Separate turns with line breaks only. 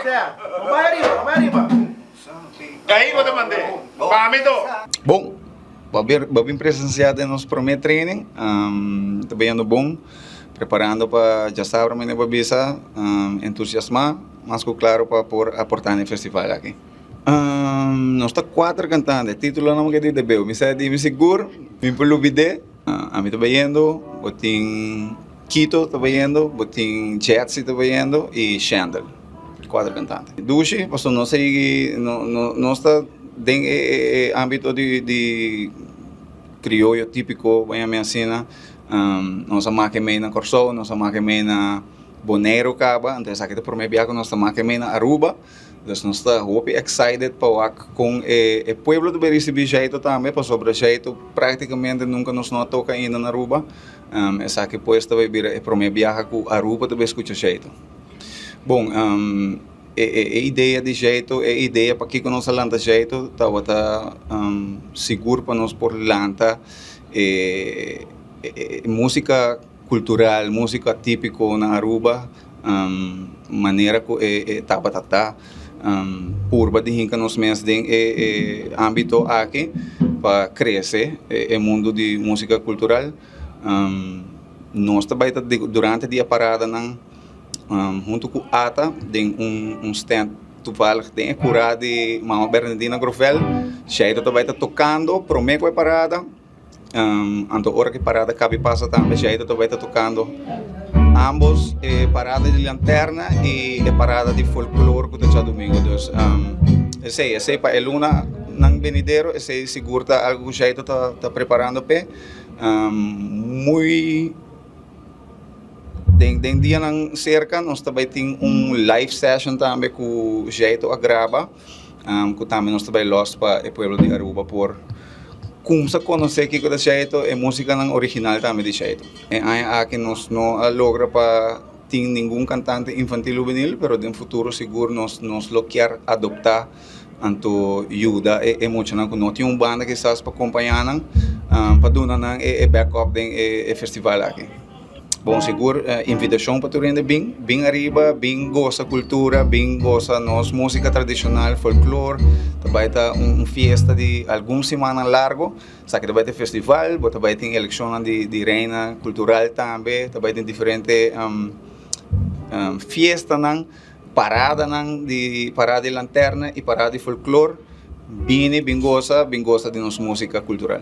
sea, vamos arriba, vamos arriba.
Aí vou te mandar. Pamito.
Bom, vou vir presenciar de nosso primeiro training. Está bem indo bom, preparando para já saber minha babisa, entusiasmar, mas claro para aportar no festival aqui. Nós estamos 4 cantantes, título não me quero dizer, me sei de me seguro, me pelo vídeo, a mim está indo, botin Quito está indo, botin Jetsi está indo e Chandel. 4 cantantes. Dushi, pues no sei, não está dentro âmbito de criollo típico, vem a minha cena, nossa máquina na Corso, nossa máquina na Bonaire Caba, então aqui por mim viajar com nossa máquina na Aruba, então nós estamos muito excited para com o pueblo do Berisibi jeito também, para sobre jeito praticamente nunca nos não toca ainda na Aruba, essa aqui depois também vir por mim viajar com Aruba também escuta jeito. Bom, ideia de jeito, ideia para que nós lanta jeito, tá seguro para nós por lanta, música cultural, música típico na Aruba, maneira que tá, purba de hinca nos mês de âmbito aqui para crescer o mundo de música cultural, nós também durante a dia parada junto com a ATA, tem stand toevallig tem curado de Mama Bernardina Grovel, jeito também está tocando, prometo é parada, anto hora que parada cabe passa também, jeito também está tocando, ambos parada de lanterna e parada de folclore que está domingo, então esse para el luna nang venidero, esse seguro tá algo jeito está preparando pe, muito Den dia nang cerca, nós também temos live session também com o jeito a grava, que também nós também los para o pueblo de Aruba por como se conhecer que o jeito é música nang original também de jeito. E aí aqui nós não logra para ter nenhum cantante infantil ou juvenil, pero no futuro seguro nós lo quer adoptar anto ajuda e muito não não tem banda que estás para acompanhar para donar nang backup den festival aqui. Bom, seguro, invitação para turista bem arriba, bem gosta cultura, bem gosta nossa música tradicional, folclore, também tá festa de alguma semana largo, sabe que também tem festival, também tem eleição de reina cultural também tem diferente festa parada de lanterna e parada de folclore, bem gosta de nossa música cultural.